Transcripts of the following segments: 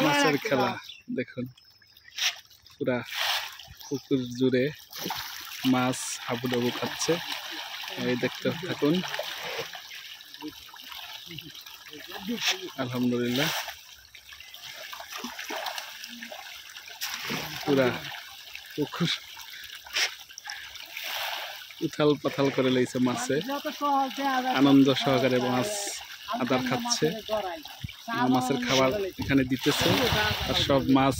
মাছের খেলা দেখুন, পুরা পুকুর জুড়ে মাছ হাবুডুবু খাচ্ছে। এই দেখতে থাকুন। আলহামদুলিল্লাহ, পুরা পুকুর উথাল পাথাল করে লেগেছে মাছে, আনন্দ সহকারে মাছ আদার খাচ্ছে। মাছের খাবার এখানে দিতেছে, আর সব মাছ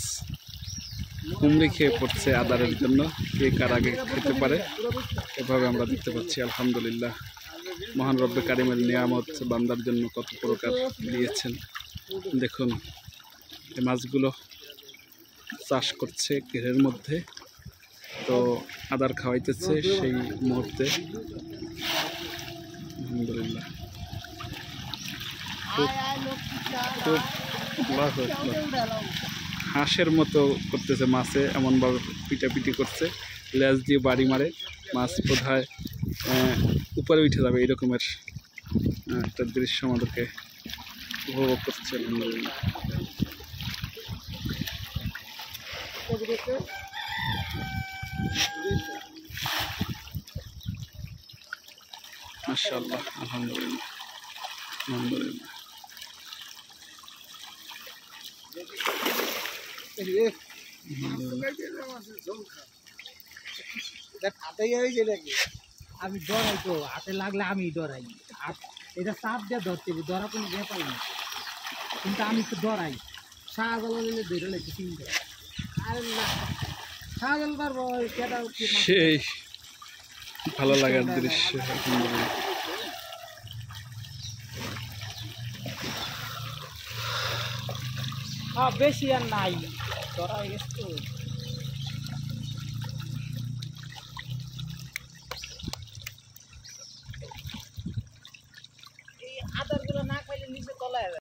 হুমড়ি খেয়ে পড়ছে আদারের জন্য। কে কার আগে খেতে পারে, এভাবে আমরা দেখতে পাচ্ছি। আলহামদুলিল্লাহ, মহান রব্বে কারিমের নিয়ামত বান্দার জন্য কত প্রকার দিয়েছেন। দেখুন, এই মাছগুলো চাষ করছে ঘেরের মধ্যে, তো আদার খাওয়াইতেছে সেই মুহূর্তে। আলহামদুলিল্লাহ, খুব হাঁসের মতো করতেছে মাছে, এমনভাবে পিটাপিটি করছে, লেজ দিয়ে বাড়ি মারে। মাছ বোধহয় উপরে উঠে যাবে, এরকমের একটা দৃশ্য আমাদেরকে উপভোগ করছে। আলহামদুলিল্লাহ, মাশাআল্লাহ, আলহামদুলিল্লাহ, আলহামদুলিল্লাহ। আমি ডরাই তো, হাতে লাগলে আমি ডরাই। এটা চাপ দিয়ে ধরতে ধরা কোনো ব্যাপারই না, কিন্তু আমি তো ডরাই। শাহজালাল ধরে লাগছে চিন্তা। আর না, শাহজালাল পারবো কেটা সেই ভালো লাগার দৃশ্য। আলহামদুলিল্লাহ, বেশি আর নাই, ধরা হয়ে গেছে তো। এই আদারগুলো না খাইলে নিচে তলায়